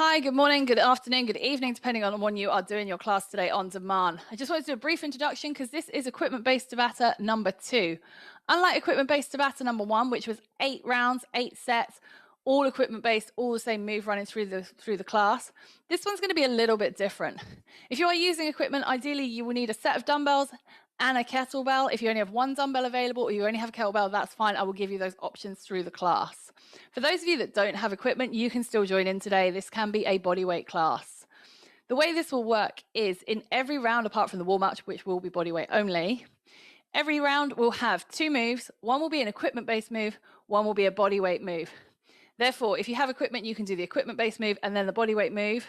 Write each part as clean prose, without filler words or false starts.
Hi, good morning, good afternoon, good evening, depending on when you are doing your class today on demand. I just wanted to do a brief introduction because this is equipment-based Tabata number 2. Unlike equipment-based Tabata number 1, which was 8 rounds, 8 sets, all equipment-based, all the same move running through the class, this one's going to be a little bit different. If you are using equipment, ideally you will need a set of dumbbells and a kettlebell. If you only have one dumbbell available or you only have a kettlebell, that's fine. I will give you those options through the class. For those of you that don't have equipment, you can still join in today. This can be a bodyweight class. The way this will work is in every round, apart from the warm-up, which will be bodyweight only, every round will have 2 moves. One will be an equipment-based move, one will be a bodyweight move. Therefore, if you have equipment, you can do the equipment-based move and then the bodyweight move.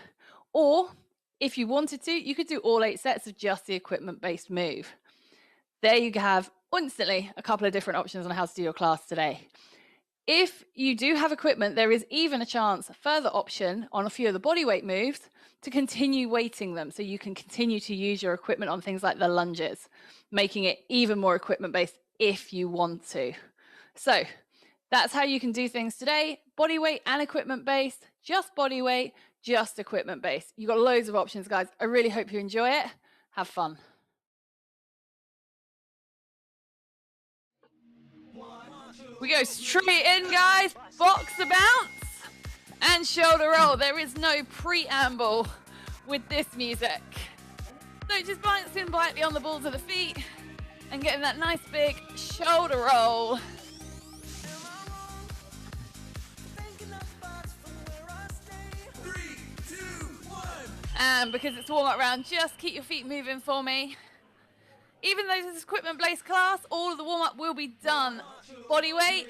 Or if you wanted to, you could do all 8 sets of just the equipment-based move. There you have instantly a couple of different options on how to do your class today. If you do have equipment, there is even a chance, a further option on a few of the bodyweight moves to continue weighting them. So you can continue to use your equipment on things like the lunges, making it even more equipment-based if you want to. So that's how you can do things today. Bodyweight and equipment-based, just bodyweight, just equipment-based. You've got loads of options, guys. I really hope you enjoy it. Have fun. We go straight in, guys. Box the bounce and shoulder roll. There is no preamble with this music. So just bouncing lightly on the balls of the feet and getting that nice big shoulder roll. And because it's warm-up round, just keep your feet moving for me. Even though this is equipment-based class, all of the warm-up will be done. Body weight,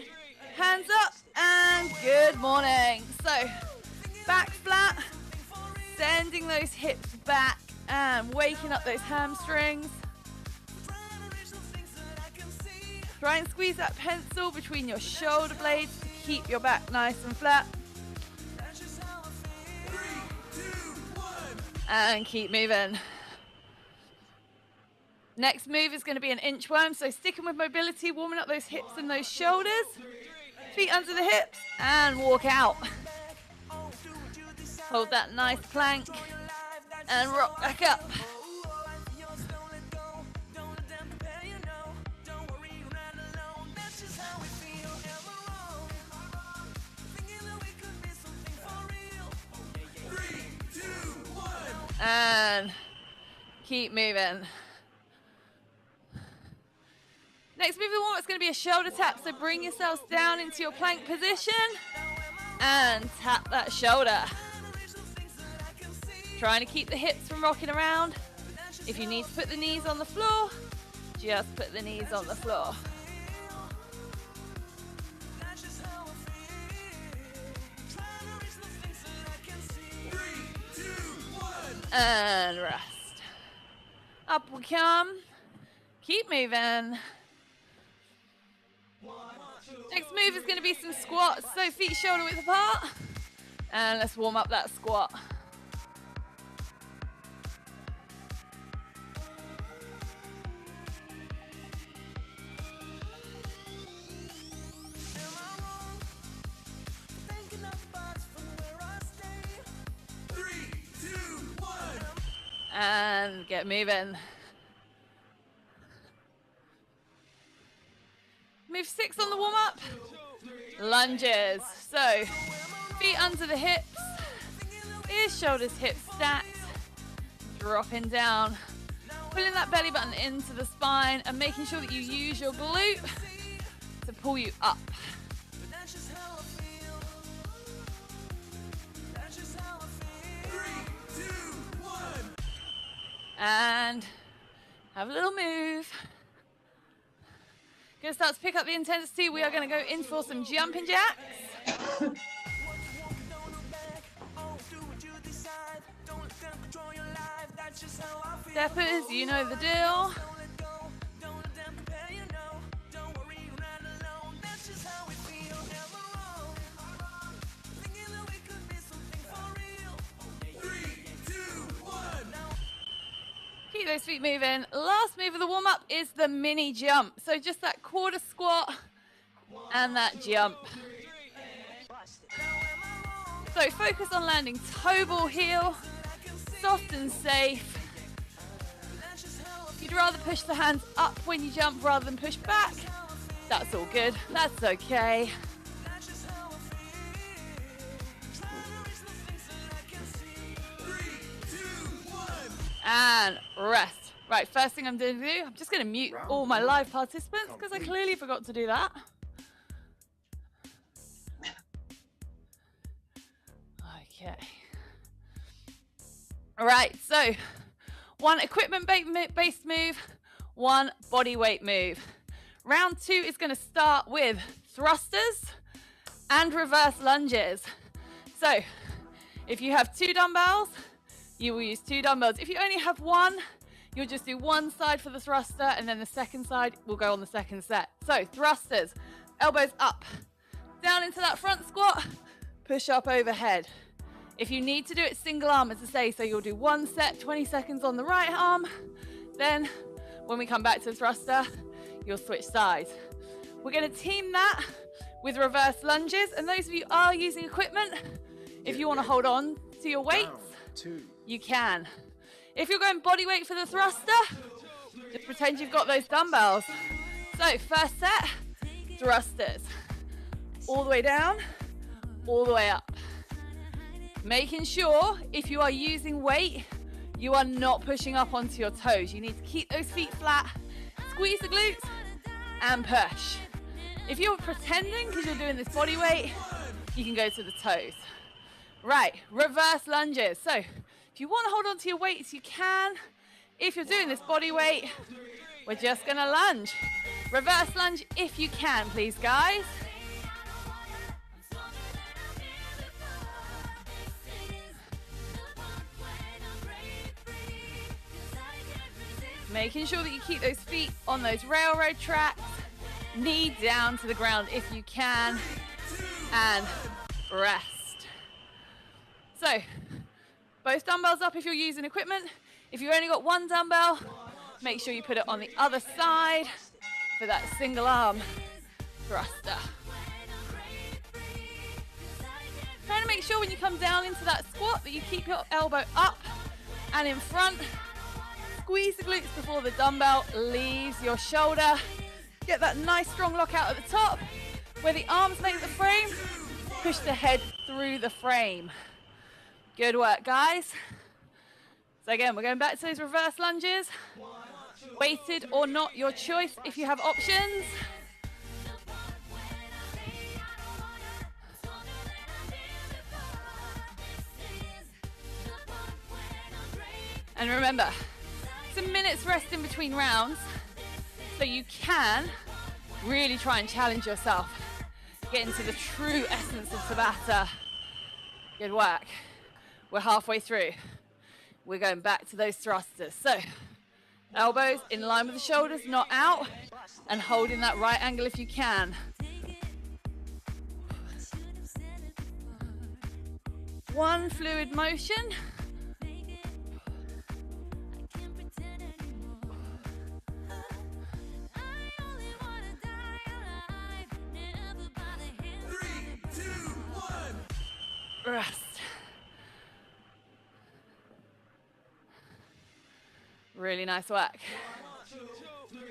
hands up, and good morning. So, back flat, sending those hips back and waking up those hamstrings. Try and squeeze that pencil between your shoulder blades to keep your back nice and flat. And keep moving. Next move is going to be an inchworm, so sticking with mobility, warming up those hips and those shoulders. Feet under the hips and walk out. Hold that nice plank and rock back up. And keep moving. Next move of the warm-up is going to be a shoulder tap, so bring yourselves down into your plank position and tap that shoulder. Trying to keep the hips from rocking around. If you need to put the knees on the floor, just put the knees on the floor. And rest. Up we come. Keep moving. Next move is going to be some squats, so feet shoulder width apart. And let's warm up that squat. And get moving. Move 6 on the warm-up. Lunges. So, feet under the hips. Ears, shoulders, hips stacked. Dropping down. Pulling that belly button into the spine and making sure that you use your glute to pull you up. And have a little move. Going to start to pick up the intensity. We are going to go in for some jumping jacks. Steppers, you know the deal. Keep those feet moving. Last move of the warm-up is the mini jump. So just that quarter squat and that jump. So So focus on landing toe ball heel, soft and safe. You'd rather push the hands up when you jump rather than push back. That's all good, that's okay. And rest. Right, first thing I'm going to do, I'm just going to mute all my live participants because I clearly forgot to do that. Okay. All right, so one equipment-based move, one body weight move. Round 2 is going to start with thrusters and reverse lunges. So if you have 2 dumbbells, you will use 2 dumbbells. If you only have 1, you'll just do one side for the thruster and then the second side will go on the second set. So thrusters, elbows up, down into that front squat, push up overhead. If you need to do it single arm, as I say, so you'll do 1 set, 20 seconds on the right arm. Then when we come back to the thruster, you'll switch sides. We're going to team that with reverse lunges. And those of you who are using equipment, if you want to hold on to your weights, you can. If you're going body weight for the thruster, just pretend you've got those dumbbells. So first set, thrusters. All the way down, all the way up. Making sure if you are using weight, you are not pushing up onto your toes. You need to keep those feet flat, squeeze the glutes, and push. If you're pretending because you're doing this body weight, you can go to the toes. Right, reverse lunges. So if you want to hold on to your weights, you can. If you're doing this body weight, we're just going to lunge. Reverse lunge if you can, please, guys. Making sure that you keep those feet on those railroad tracks. Knee down to the ground if you can. And rest. So, both dumbbells up if you're using equipment. If you've only got 1 dumbbell, make sure you put it on the other side for that single arm thruster. Trying to make sure when you come down into that squat that you keep your elbow up and in front. Squeeze the glutes before the dumbbell leaves your shoulder. Get that nice strong lock out at the top where the arms make the frame. Push the head through the frame. Good work, guys. So again, we're going back to those reverse lunges. Weighted or not, your choice if you have options. And remember, some minutes rest in between rounds so you can really try and challenge yourself. Get into the true essence of Tabata. Good work. We're halfway through. We're going back to those thrusters. So, elbows in line with the shoulders, not out, and holding that right angle if you can. One fluid motion. Rest. Really nice work.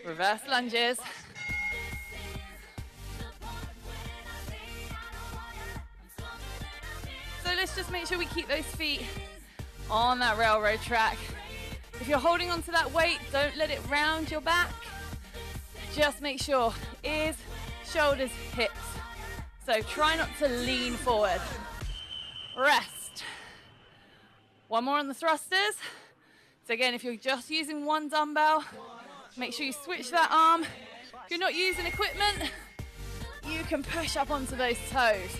Reverse lunges. So let's just make sure we keep those feet on that railroad track. If you're holding onto that weight, don't let it round your back. Just make sure ears, shoulders, hips. So try not to lean forward. Rest. One more on the thrusters. So again, if you're just using 1 dumbbell, make sure you switch that arm. If you're not using equipment, you can push up onto those toes.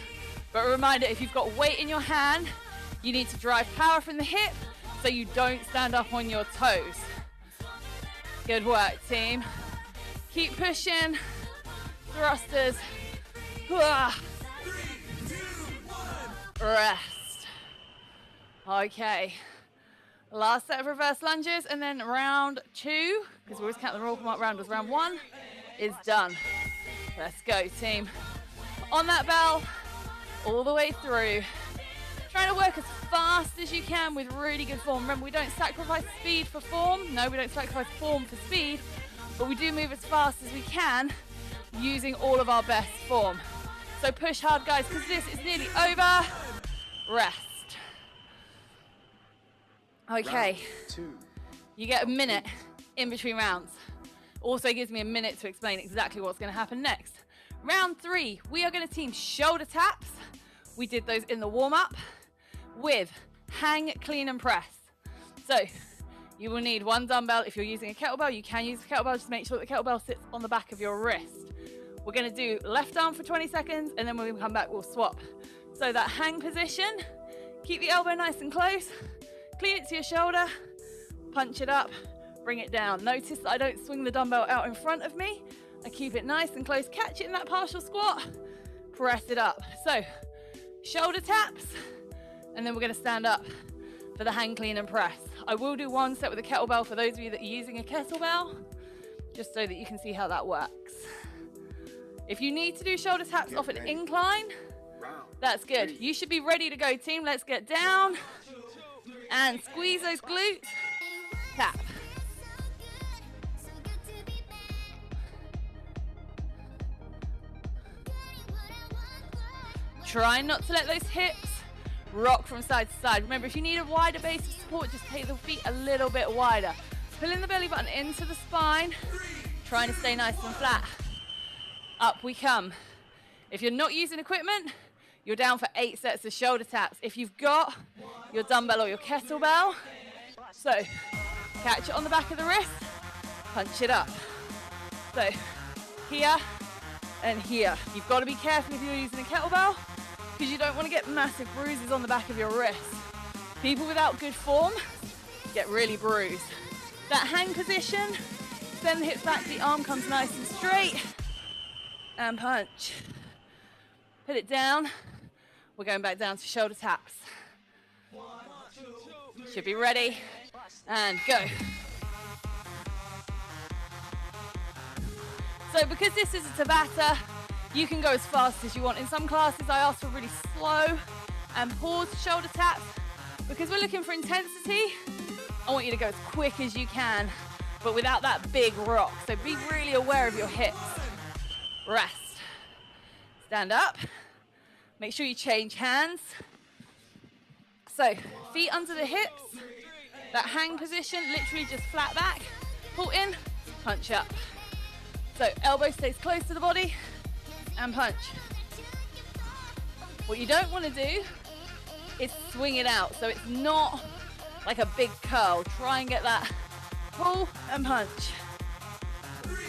But a reminder, if you've got weight in your hand, you need to drive power from the hip so you don't stand up on your toes. Good work, team. Keep pushing. Thrusters. Rest. Okay. Last set of reverse lunges, and then round 2, because we always count the roll round as round 1, is done. Let's go, team. On that bell, all the way through. Trying to work as fast as you can with really good form. Remember, we don't sacrifice speed for form. No, we don't sacrifice form for speed, but we do move as fast as we can using all of our best form. So push hard, guys, because this is nearly over. Rest. Okay. Round 2. You get a minute in between rounds. Also gives me a minute to explain exactly what's going to happen next. Round 3, we are going to team shoulder taps. We did those in the warm-up with hang, clean, and press. So you will need one dumbbell. If you're using a kettlebell, you can use a kettlebell. Just make sure that the kettlebell sits on the back of your wrist. We're going to do left arm for 20 seconds, and then when we come back, we'll swap. So that hang position, keep the elbow nice and close, clean it to your shoulder, punch it up, bring it down. Notice that I don't swing the dumbbell out in front of me. I keep it nice and close, catch it in that partial squat, press it up. So shoulder taps, and then we're going to stand up for the hang, clean, and press. I will do one set with a kettlebell for those of you that are using a kettlebell, just so that you can see how that works. If you need to do shoulder taps off an incline, that's good. You should be ready to go, team. Let's get down and squeeze those glutes. Tap. Try not to let those hips rock from side to side. Remember, if you need a wider base of support, just take the feet a little bit wider. Pulling the belly button into the spine, trying to stay nice and flat. Up we come. If you're not using equipment, you're down for 8 sets of shoulder taps. If you've got your dumbbell or your kettlebell, so catch it on the back of the wrist, punch it up. So here and here. You've got to be careful if you're using a kettlebell, because you don't want to get massive bruises on the back of your wrist. People without good form get really bruised. That hang position, send the hips back, the arm comes nice and straight, and punch. Put it down. We're going back down to shoulder taps. Should be ready, and go. So because this is a Tabata, you can go as fast as you want. In some classes, I ask for really slow and paused shoulder taps. Because we're looking for intensity, I want you to go as quick as you can, but without that big rock. So be really aware of your hips. Rest. Stand up. Make sure you change hands. So feet under the hips. That hang position, literally just flat back. Pull in, punch up. So elbow stays close to the body, and punch. What you don't want to do is swing it out, so it's not like a big curl. Try and get that pull and punch. 3, 2,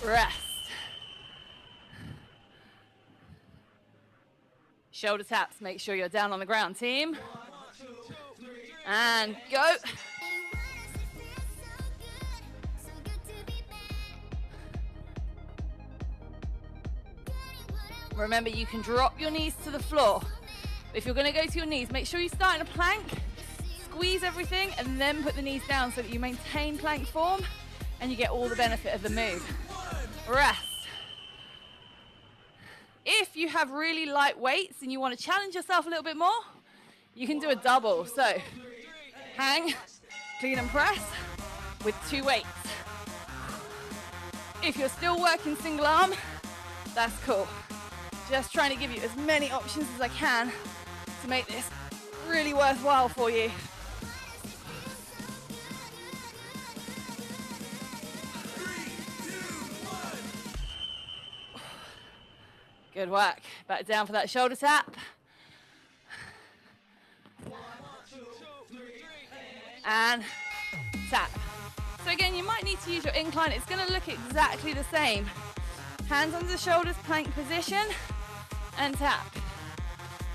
1. Rest. Shoulder taps, make sure you're down on the ground, team. 1, 2, 3, and go. Remember, you can drop your knees to the floor. If you're going to go to your knees, make sure you start in a plank, squeeze everything, and then put the knees down so that you maintain plank form and you get all the benefit of the move. Rest. If you have really light weights and you want to challenge yourself a little bit more, you can do a double. So hang, clean and press with 2 weights. If you're still working single arm, that's cool. Just trying to give you as many options as I can to make this really worthwhile for you. 3, 2, 1. Good work. Back down for that shoulder tap. 1, 2, 3, And tap. So again, you might need to use your incline. It's going to look exactly the same. Hands under the shoulders, plank position, and tap.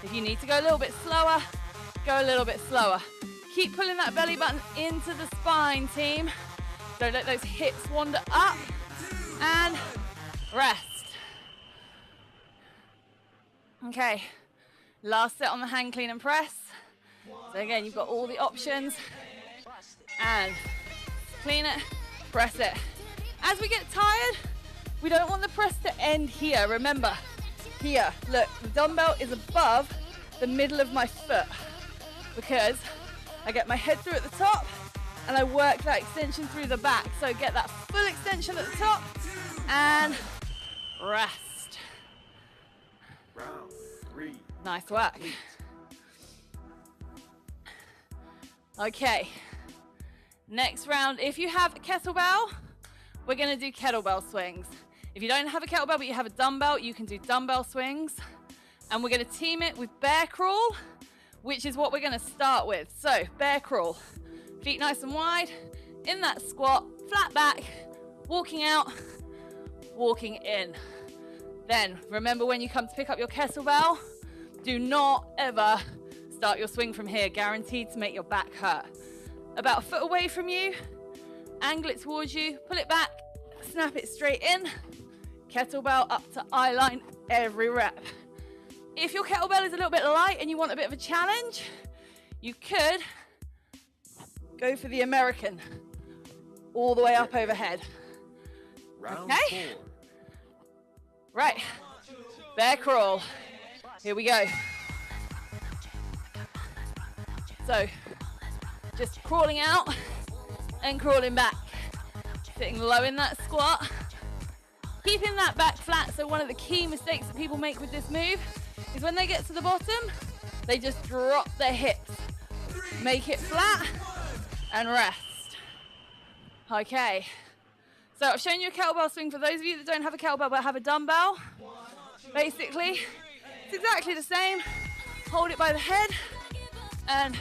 If you need to go a little bit slower, go a little bit slower. Keep pulling that belly button into the spine, team. Don't let those hips wander up, and rest. Okay, last set on the hang, clean and press. So again, you've got all the options, and clean it, press it. As we get tired, we don't want the press to end here. Remember, here, look, the dumbbell is above the middle of my foot, because I get my head through at the top and I work that extension through the back. So get that full extension at the top and rest. Round 3. Nice work. Okay, next round, if you have a kettlebell, we're gonna do kettlebell swings. If you don't have a kettlebell but you have a dumbbell, you can do dumbbell swings. And we're gonna team it with bear crawl, which is what we're gonna start with. So, bear crawl, feet nice and wide, in that squat, flat back, walking out, walking in. Then, remember when you come to pick up your kettlebell, do not ever start your swing from here, guaranteed to make your back hurt. About a foot away from you, angle it towards you, pull it back, snap it straight in, kettlebell up to eye line every rep. If your kettlebell is a little bit light and you want a bit of a challenge, you could go for the American, all the way up overhead. Round Okay. 4. Right, bear crawl, here we go. So, just crawling out and crawling back. Sitting low in that squat. Keeping that back flat, so one of the key mistakes that people make with this move is when they get to the bottom, they just drop their hips. Make it flat and rest. Okay, so I've shown you a kettlebell swing. For those of you that don't have a kettlebell but have a dumbbell, basically, it's exactly the same. Hold it by the head and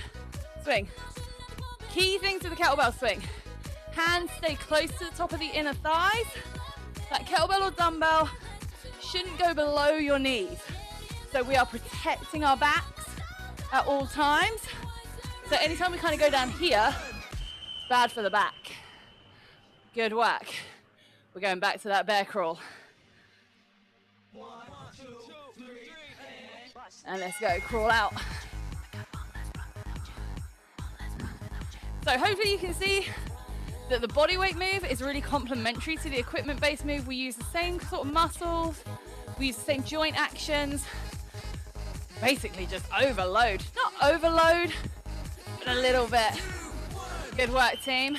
swing. Key thing to the kettlebell swing. Hands stay close to the top of the inner thighs. That kettlebell or dumbbell shouldn't go below your knees. So we are protecting our backs at all times. So anytime we kind of go down here, it's bad for the back. Good work. We're going back to that bear crawl. And let's go, crawl out. So hopefully you can see that the bodyweight move is really complementary to the equipment-based move. We use the same sort of muscles, we use the same joint actions, basically just overload. Not overload, but a little bit. Good work, team.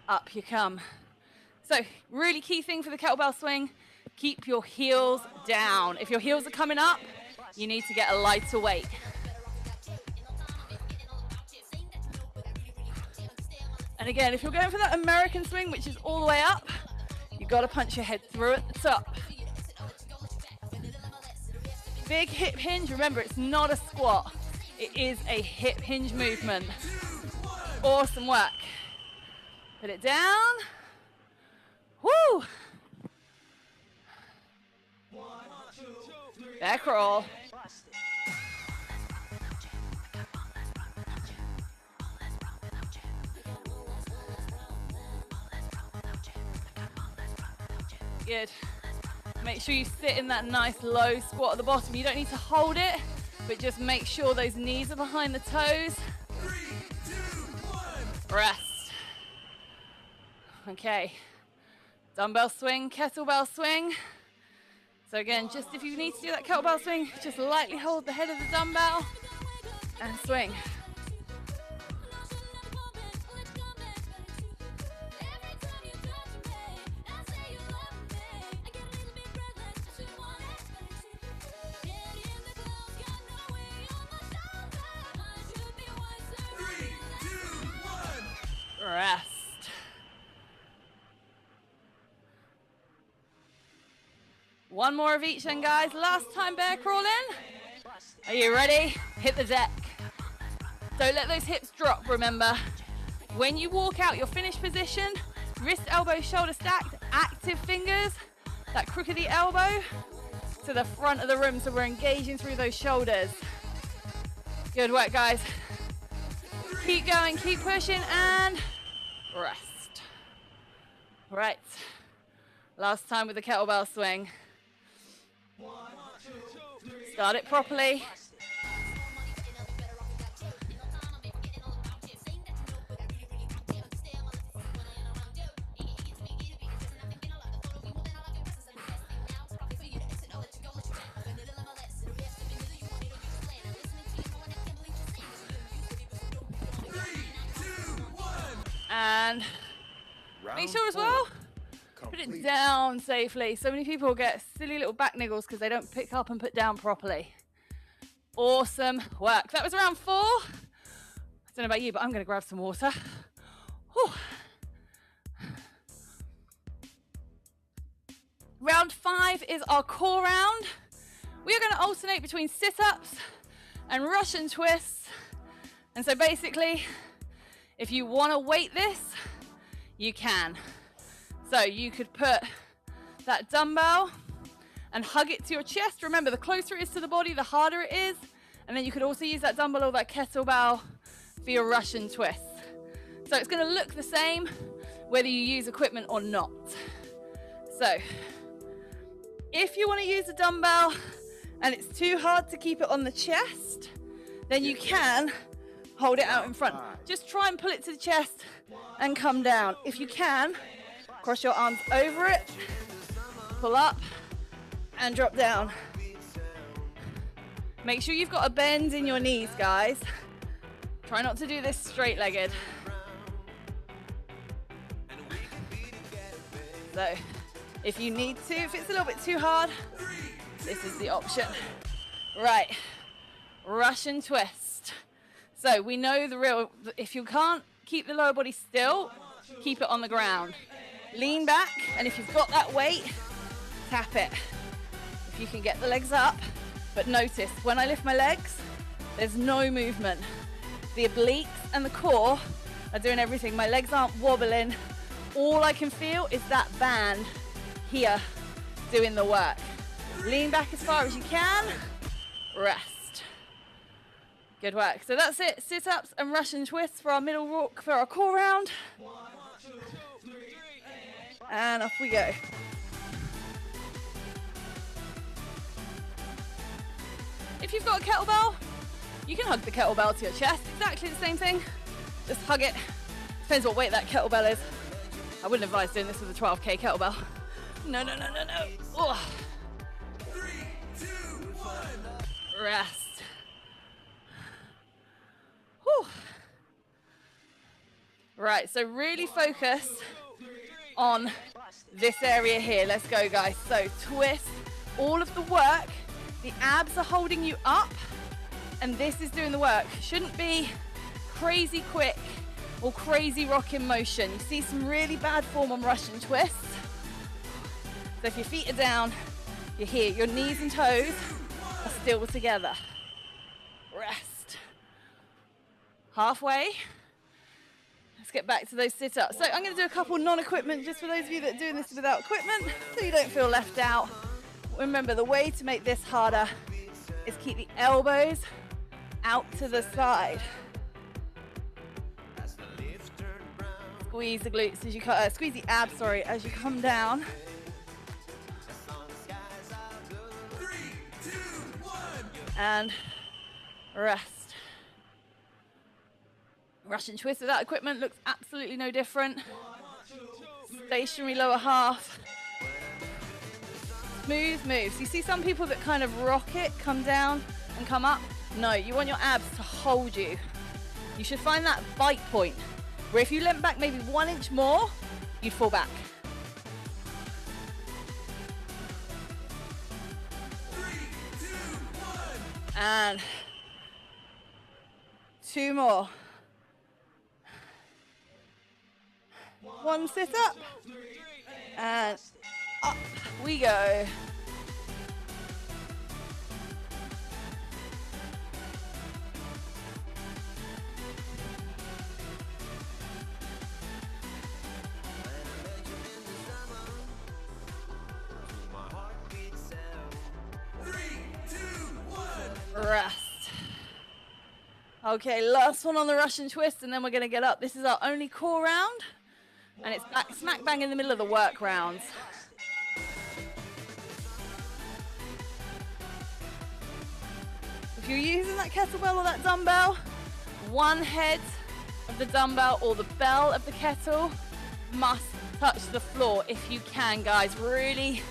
Up you come. So, really key thing for the kettlebell swing, keep your heels down. If your heels are coming up, you need to get a lighter weight. And again, if you're going for that American swing, which is all the way up, you've got to punch your head through at the top. Big hip hinge. Remember, it's not a squat. It is a hip hinge movement. Awesome work. Put it down. Woo! Bear crawl. Good. Make sure you sit in that nice low squat at the bottom. You don't need to hold it, but just make sure those knees are behind the toes. 3, 2, 1. Rest. Okay. Dumbbell swing, kettlebell swing. So again, just if you need to do that kettlebell swing, just lightly hold the head of the dumbbell and swing. Rest. One more of each then, guys. Last time bear crawling. Are you ready? Hit the deck. Don't let those hips drop, remember. When you walk out your finished position, wrist, elbow, shoulder stacked, active fingers, that crook of the elbow to the front of the room, so we're engaging through those shoulders. Good work, guys. Keep going, keep pushing, and rest. Right. Last time with the kettlebell swing. Start it properly. And Round make sure as 4. well, put Complete. it down safely. So many people get silly little back niggles because they don't pick up and put down properly. Awesome work. That was round 4. I don't know about you, but I'm going to grab some water. Whew. Round 5 is our core round. We are going to alternate between sit-ups and Russian twists. And so basically, if you want to weight this, you can. So you could put that dumbbell and hug it to your chest. Remember, the closer it is to the body, the harder it is. And then you could also use that dumbbell or that kettlebell for your Russian twists. So it's going to look the same whether you use equipment or not. So if you want to use a dumbbell and it's too hard to keep it on the chest, then you can hold it out in front. Just try and pull it to the chest and come down. If you can, cross your arms over it, pull up and drop down. Make sure you've got a bend in your knees, guys. Try not to do this straight-legged. So if you need to, if it's a little bit too hard, this is the option. Right, Russian twist. So we know the real, if you can't keep the lower body still, keep it on the ground. Lean back, and if you've got that weight, tap it. If you can get the legs up, but notice, when I lift my legs, there's no movement. The obliques and the core are doing everything. My legs aren't wobbling. All I can feel is that band here doing the work. Lean back as far as you can, rest. Good work. So that's it, sit-ups and Russian twists for our middle walk, for our core round. And off we go. If you've got a kettlebell, you can hug the kettlebell to your chest. Exactly the same thing. Just hug it. Depends what weight that kettlebell is. I wouldn't advise doing this with a 12K kettlebell. No, no, no, no, no. Oh. 3, 2, 1. Rest. Whew. Right, so really focus on this area here. Let's go, guys. So twist, all of the work. The abs are holding you up, and this is doing the work. Shouldn't be crazy quick or crazy rocking motion. You see some really bad form on Russian twists. So if your feet are down, you're here. Your knees and toes are still together. Rest. Halfway. Let's get back to those sit-ups. So I'm going to do a couple non-equipment just for those of you that are doing this without equipment, so you don't feel left out. Remember, the way to make this harder is keep the elbows out to the side. Squeeze the glutes as you squeeze the abs, sorry, as you come down. 3, 2, 1. And rest. Russian twist without equipment looks absolutely no different. Stationary lower half. Smooth moves. You see some people that kind of rock it, come down and come up. No, you want your abs to hold you. You should find that bite point where if you leant back maybe 1 inch more, you'd fall back. 3, 2, 1. And 2 more. 1 sit up. And up we go. Rest. Okay, last one on the Russian twist, and then we're going to get up. This is our only core round, and it's back, smack bang in the middle of the work rounds. If you're using that kettlebell or that dumbbell, one head of the dumbbell or the bell of the kettle must touch the floor if you can, guys. Really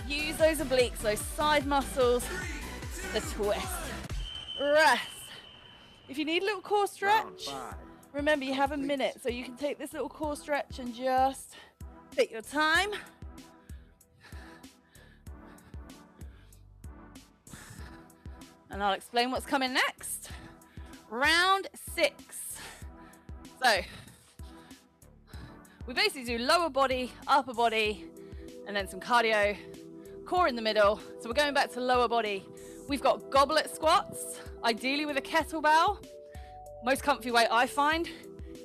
use those obliques, those side muscles, the twist. Rest. If you need a little core stretch, Remember, you have a minute, so you can take this little core stretch and just take your time. And I'll explain what's coming next. Round 6. So we basically do lower body, upper body, and then some cardio, core in the middle. So we're going back to lower body. We've got goblet squats, ideally with a kettlebell. Most comfy way I find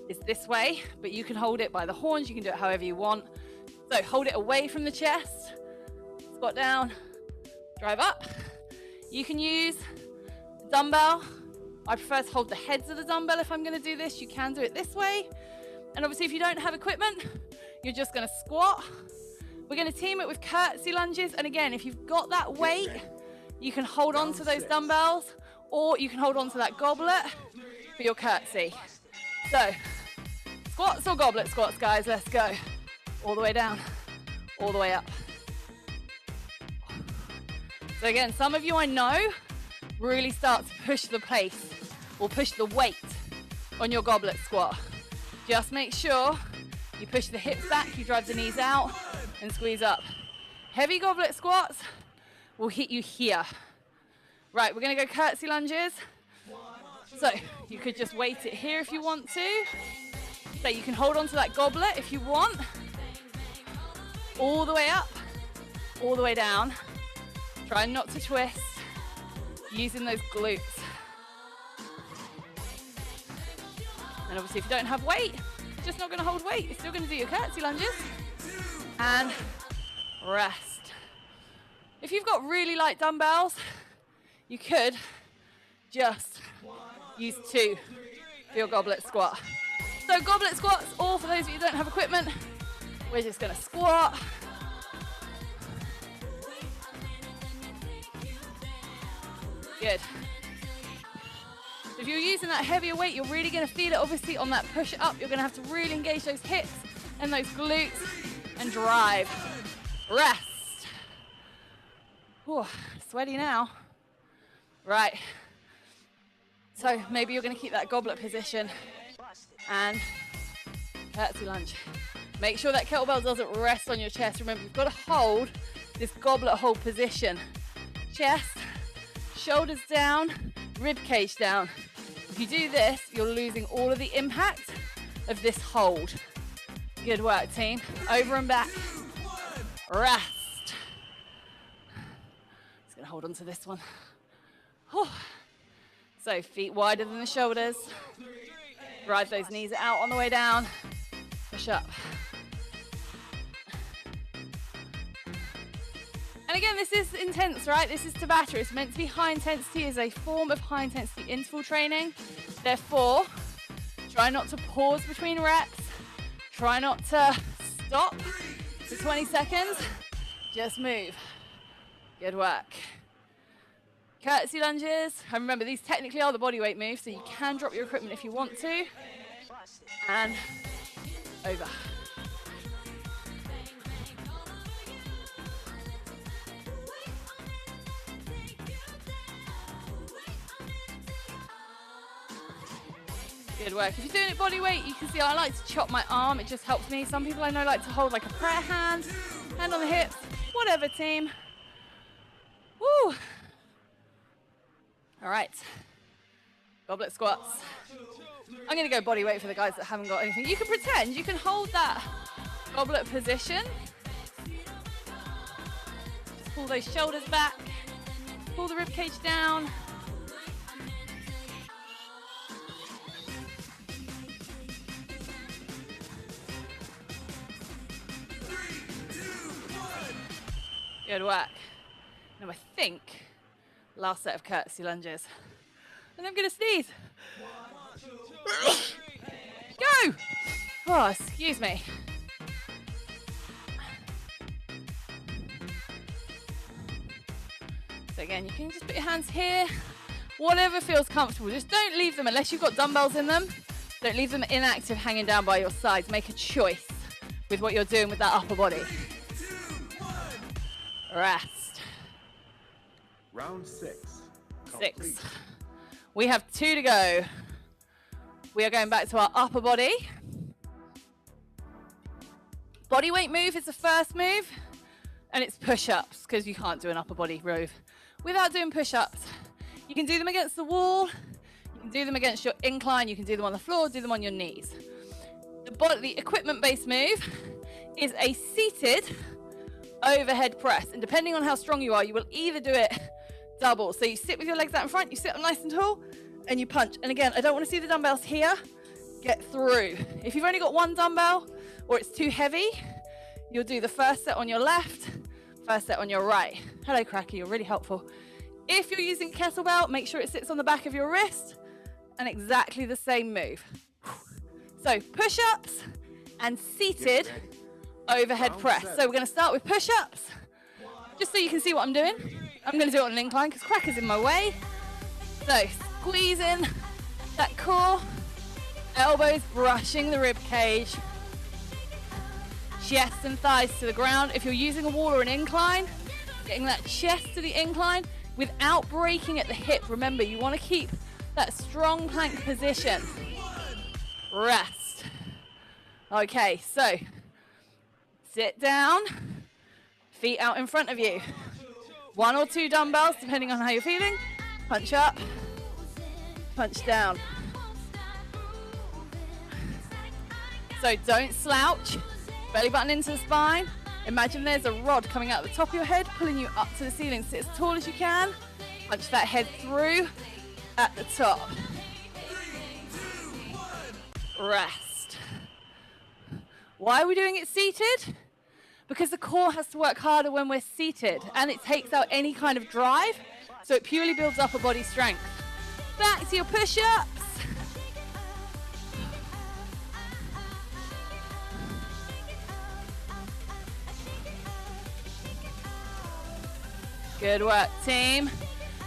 is this way, but you can hold it by the horns. You can do it however you want. So hold it away from the chest, squat down, drive up. You can use the dumbbell. I prefer to hold the heads of the dumbbell if I'm going to do this. You can do it this way. And obviously if you don't have equipment, you're just going to squat. We're going to team it with curtsy lunges. And again, if you've got that weight, you can hold on to those dumbbells, or you can hold on to that goblet for your curtsy. So squats or goblet squats, guys, let's go. All the way down, all the way up. So again, some of you I know really start to push the pace or push the weight on your goblet squat. Just make sure you push the hips back, you drive the knees out and squeeze up. Heavy goblet squats will hit you here. Right, we're gonna go curtsy lunges. So you could just weight it here if you want to. So you can hold on to that goblet if you want. All the way up, all the way down. Try not to twist, using those glutes. And obviously if you don't have weight, you're just not gonna hold weight. You're still gonna do your curtsy lunges. And rest. If you've got really light dumbbells, you could just use 2 for your goblet squat. So goblet squats, or for those of you who don't have equipment, we're just gonna squat. Good. If you're using that heavier weight, you're really gonna feel it obviously on that push up. You're gonna have to really engage those hips and those glutes and drive. Rest. Whew, sweaty now. Right. So maybe you're gonna keep that goblet position and curtsy lunge. Make sure that kettlebell doesn't rest on your chest. Remember, you've got to hold this goblet hold position. Chest, shoulders down, rib cage down. If you do this, you're losing all of the impact of this hold. Good work, team. Over and back. Rest. Just gonna hold on to this one. Whew. So feet wider than the shoulders. Drive those knees out on the way down. Push up. And again, this is intense, right? This is Tabata. It's meant to be high intensity. It's a form of high intensity interval training. Therefore, try not to pause between reps. Try not to stop for 20 seconds. Just move. Good work. Curtsy lunges. And remember, these technically are the bodyweight moves, so you can drop your equipment if you want to. And over. Good work. If you're doing it body weight, you can see I like to chop my arm. It just helps me. Some people I know like to hold like a prayer hand, hand on the hips, whatever, team. Woo! All right. Goblet squats. I'm going to go body weight for the guys that haven't got anything. You can pretend. You can hold that goblet position. Just pull those shoulders back. Pull the rib cage down. Good work. Now I think last set of curtsy lunges. And I'm going to sneeze. Go! Oh, excuse me. So again, you can just put your hands here. Whatever feels comfortable. Just don't leave them, unless you've got dumbbells in them, don't leave them inactive hanging down by your sides. Make a choice with what you're doing with that upper body. Rest. Round 6. 6. We have 2 to go. We are going back to our upper body. Body weight move is the first move, and it's push-ups, because you can't do an upper body move without doing push-ups. You can do them against the wall, you can do them against your incline, you can do them on the floor, do them on your knees. The equipment-based move is a seated overhead press, and depending on how strong you are, you will either do it double. So you sit with your legs out in front, you sit up nice and tall, and you punch. And again, I don't want to see the dumbbells here. Get through. If you've only got one dumbbell or it's too heavy, you'll do the first set on your left, first set on your right. Hello, Cracky, you're really helpful. If you're using kettlebell, make sure it sits on the back of your wrist, and exactly the same move. So push-ups and seated overhead press. So we're going to start with push-ups, just so you can see what I'm doing. I'm going to do it on an incline because Crack is in my way. So squeeze in that core, elbows brushing the rib cage, chest and thighs to the ground. If you're using a wall or an incline, getting that chest to the incline without breaking at the hip. Remember, you want to keep that strong plank position. Rest. Okay, so sit down, feet out in front of you. 1 or 2 dumbbells, depending on how you're feeling. Punch up, punch down. So don't slouch, belly button into the spine. Imagine there's a rod coming out the top of your head, pulling you up to the ceiling. Sit as tall as you can. Punch that head through at the top. Rest. Why are we doing it seated? Because the core has to work harder when we're seated, and it takes out any kind of drive, so it purely builds upper body strength. Back to your push-ups. Good work, team.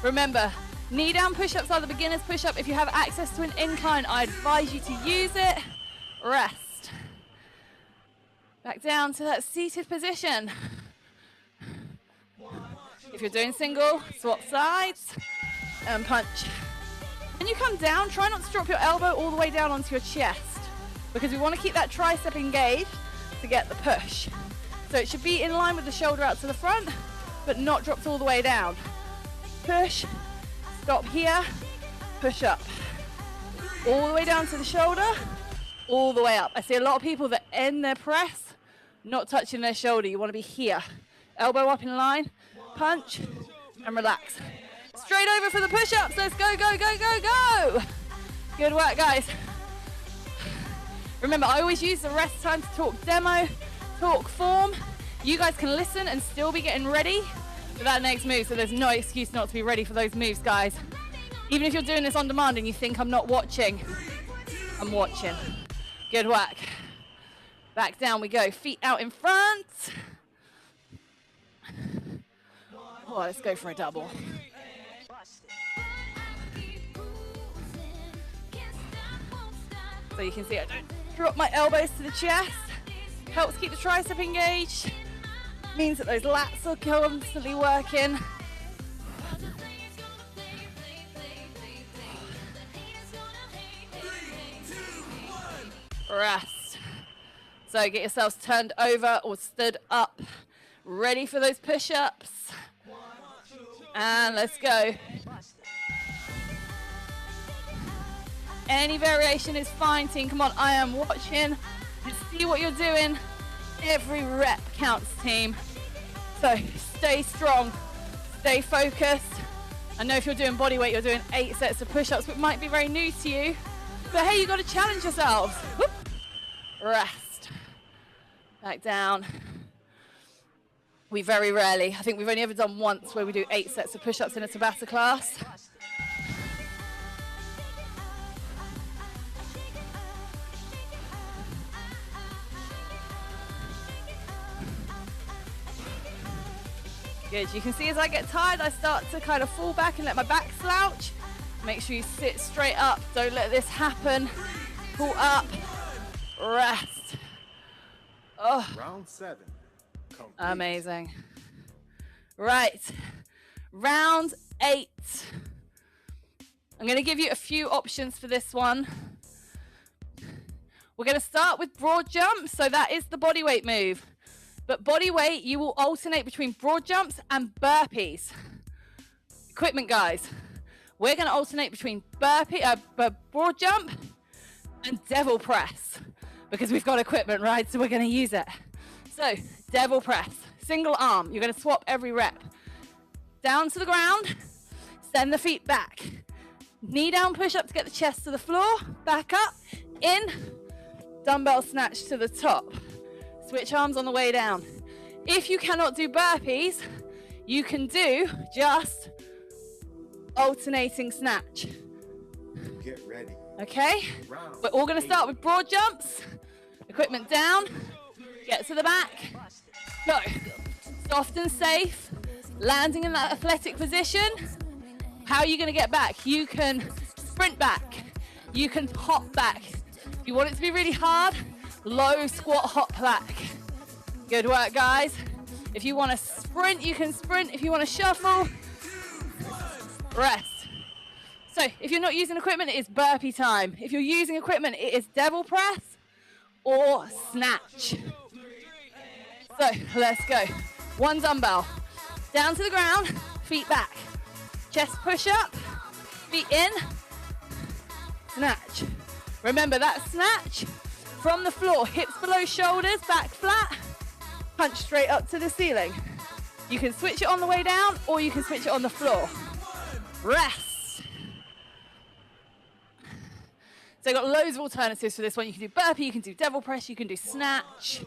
Remember, knee down push-ups are the beginner's push-up. If you have access to an incline, I advise you to use it. Rest. Back down to that seated position. If you're doing single, swap sides and punch. When you come down, try not to drop your elbow all the way down onto your chest, because we want to keep that tricep engaged to get the push. So it should be in line with the shoulder out to the front, but not dropped all the way down. Push, stop here, push up. All the way down to the shoulder, all the way up. I see a lot of people that end their press not touching their shoulder. You want to be here. Elbow up in line, punch, and relax. Straight over for the push-ups. Let's go, go, go, go, go. Good work, guys. Remember, I always use the rest time to talk demo, talk form. You guys can listen and still be getting ready for that next move, so there's no excuse not to be ready for those moves, guys. Even if you're doing this on demand and you think I'm not watching, I'm watching. Good work. Back down we go, feet out in front. Oh, let's go for a double. So you can see I don't drop my elbows to the chest. Helps keep the tricep engaged. Means that those lats are constantly working. Rest. So get yourselves turned over or stood up, ready for those push-ups. And let's go. Any variation is fine, team. Come on, I am watching. Just see what you're doing. Every rep counts, team. So stay strong, stay focused. I know if you're doing body weight, you're doing 8 sets of push-ups, which might be very new to you. But hey, you've got to challenge yourselves. Whoop. Rest. Back down. We very rarely, I think we've only ever done once where we do 8 sets of push-ups in a Tabata class. Good, you can see as I get tired, I start to kind of fall back and let my back slouch. Make sure you sit straight up, don't let this happen. Pull up, rest. Oh. Round 7. Complete. Amazing. Right, round 8. I'm going to give you a few options for this one. We're going to start with broad jumps. So that is the body weight move. But body weight, you will alternate between broad jumps and burpees. Equipment, guys. We're going to alternate between broad jump and devil press because we've got equipment, right? So we're going to use it. So devil press, single arm. You're going to swap every rep. Down to the ground, send the feet back. Knee down push up to get the chest to the floor. Back up, in, dumbbell snatch to the top. Switch arms on the way down. If you cannot do burpees, you can do just alternating snatch. Get ready. Okay, we're all going to start with broad jumps. Equipment down, get to the back, go. Soft and safe, landing in that athletic position. How are you going to get back? You can sprint back, you can hop back. If you want it to be really hard, low squat hop back. Good work, guys. If you want to sprint, you can sprint. If you want to shuffle, rest. So if you're not using equipment, it is burpee time. If you're using equipment, it is devil press or snatch. So let's go. One dumbbell, down to the ground, feet back. Chest push up, feet in, snatch. Remember that snatch from the floor, hips below shoulders, back flat, punch straight up to the ceiling. You can switch it on the way down or you can switch it on the floor. Rest. So you've got loads of alternatives for this one. You can do burpee, you can do devil press, you can do snatch.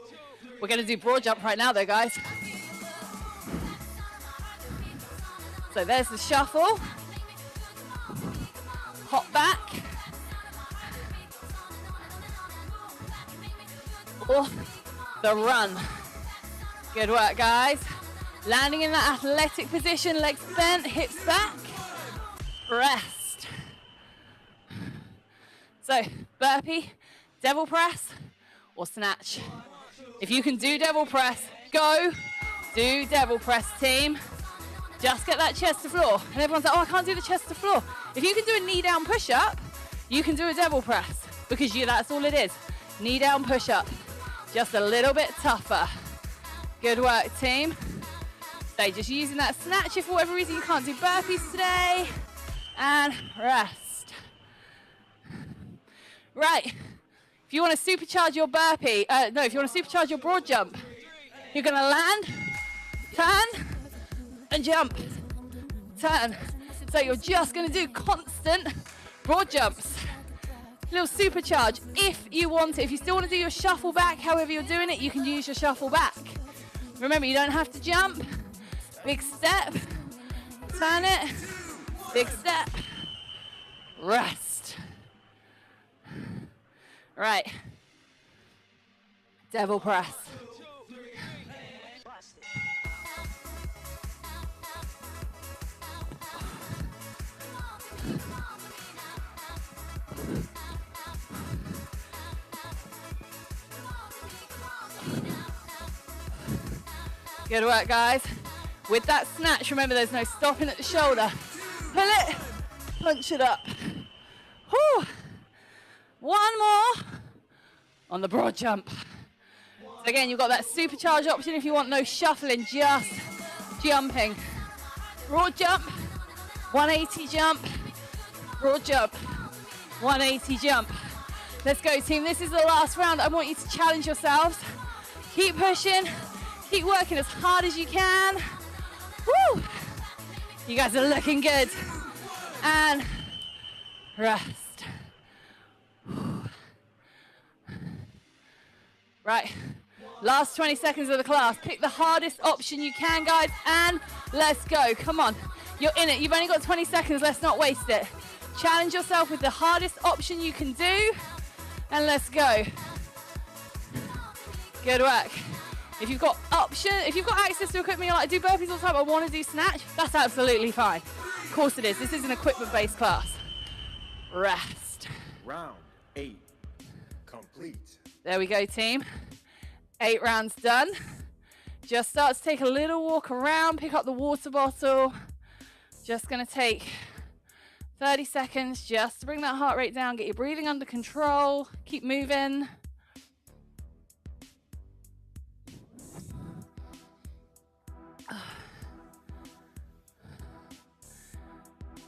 We're going to do broad jump right now though, guys. So there's the shuffle. Hop back. Or the run. Good work, guys. Landing in that athletic position, legs bent, hips back. Rest. So, burpee, devil press, or snatch. If you can do devil press, go. Do devil press, team. Just get that chest to floor. And everyone's like, oh, I can't do the chest to floor. If you can do a knee down push up, you can do a devil press because that's all it is. Knee down push up. Just a little bit tougher. Good work, team. So just using that snatch if for whatever reason you can't do burpees today. And rest. Right, if you want to supercharge your burpee, if you want to supercharge your broad jump, you're going to land, turn, and jump, turn. So you're just going to do constant broad jumps. Little supercharge if you want it. If you still want to do your shuffle back, however you're doing it, you can use your shuffle back. Remember, you don't have to jump. Big step, turn it, big step, rest. Right, devil press. Good work, guys. With that snatch, remember there's no stopping at the shoulder. Pull it, punch it up. Whew. One more on the broad jump. So again, you've got that supercharge option if you want no shuffling, just jumping. Broad jump, 180 jump, broad jump, 180 jump. Let's go, team. This is the last round. I want you to challenge yourselves. Keep pushing, keep working as hard as you can. Woo! You guys are looking good. And rest. Right, last 20 seconds of the class. Pick the hardest option you can, guys, and let's go. Come on, you're in it. You've only got 20 seconds. Let's not waste it. Challenge yourself with the hardest option you can do, and let's go. Good work. If you've got access to equipment, you're like, I do burpees all the time, I want to do snatch, that's absolutely fine. Of course it is. This is an equipment-based class. Rest. Round 8 complete. There we go, team. 8 rounds done. Just start to take a little walk around, pick up the water bottle. Just gonna take 30 seconds just to bring that heart rate down, get your breathing under control, keep moving.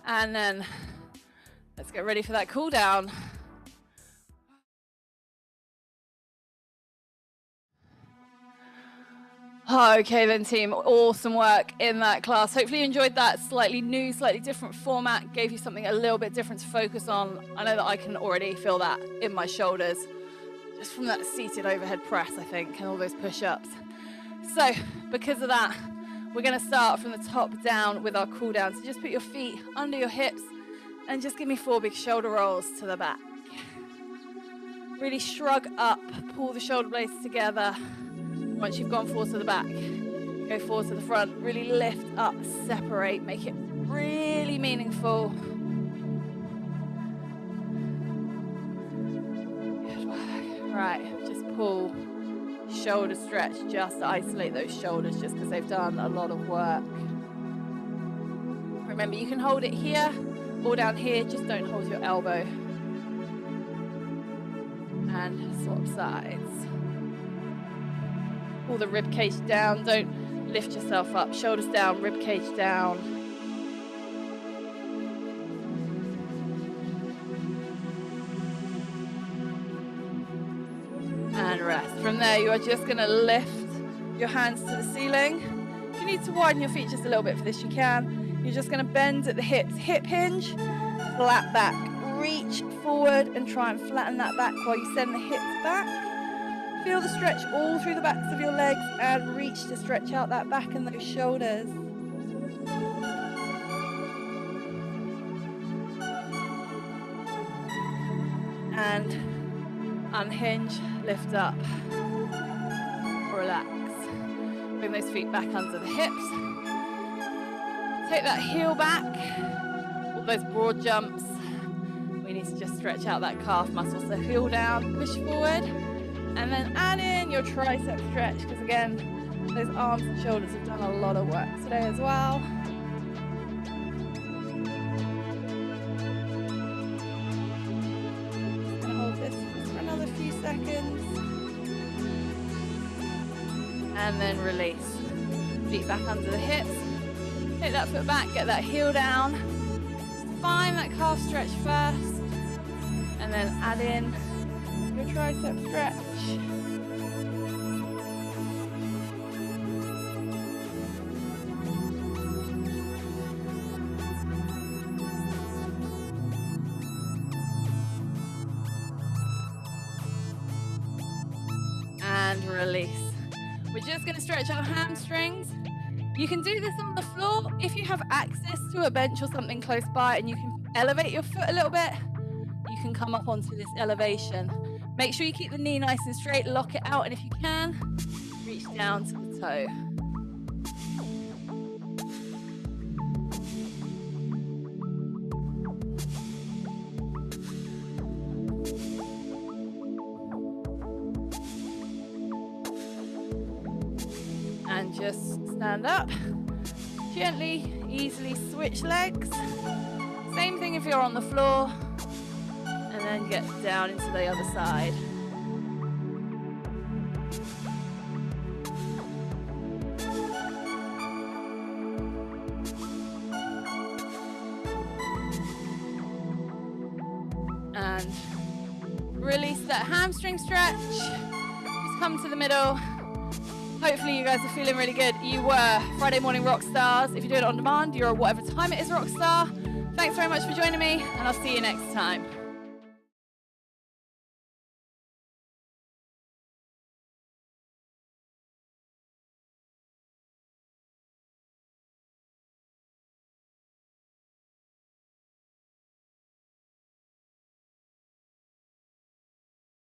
And then let's get ready for that cool down. Okay then team, awesome work in that class. Hopefully you enjoyed that slightly new, slightly different format, gave you something a little bit different to focus on. I know that I can already feel that in my shoulders, just from that seated overhead press, I think, and all those push-ups. So because of that, we're gonna start from the top down with our cool down. So just put your feet under your hips and just give me 4 big shoulder rolls to the back. Really shrug up, pull the shoulder blades together. Once you've gone 4 to the back, go 4 to the front, really lift up, separate, make it really meaningful. Good work. Right, just pull, shoulder stretch, just isolate those shoulders just because they've done a lot of work. Remember, you can hold it here or down here, just don't hold your elbow. And swap sides. Pull the rib cage down, don't lift yourself up. Shoulders down, rib cage down. And rest. From there, you are just gonna lift your hands to the ceiling. If you need to widen your feet just a little bit for this, you can. You're just gonna bend at the hips, hip hinge, flat back. Reach forward and try and flatten that back while you send the hips back. Feel the stretch all through the backs of your legs and reach to stretch out that back and those shoulders. And unhinge, lift up, relax. Bring those feet back under the hips. Take that heel back, all those broad jumps. We need to just stretch out that calf muscle. So heel down, push forward. And then add in your tricep stretch, because again, those arms and shoulders have done a lot of work today as well. Just gonna hold this just for another few seconds. And then release. Feet back under the hips. Take that foot back, get that heel down. Just find that calf stretch first. And then add in your tricep stretch. And release. We're just going to stretch our hamstrings. You can do this on the floor if you have access to a bench or something close by and you can elevate your foot a little bit. You can come up onto this elevation. Make sure you keep the knee nice and straight, lock it out, and if you can, reach down to the toe. And just stand up. Gently, easily switch legs. Same thing if you're on the floor. And then get down into the other side. And release that hamstring stretch. Just come to the middle. Hopefully you guys are feeling really good. You were Friday Morning Rock Stars. If you do it on demand, you're whatever time it is rock star. Thanks very much for joining me, and I'll see you next time.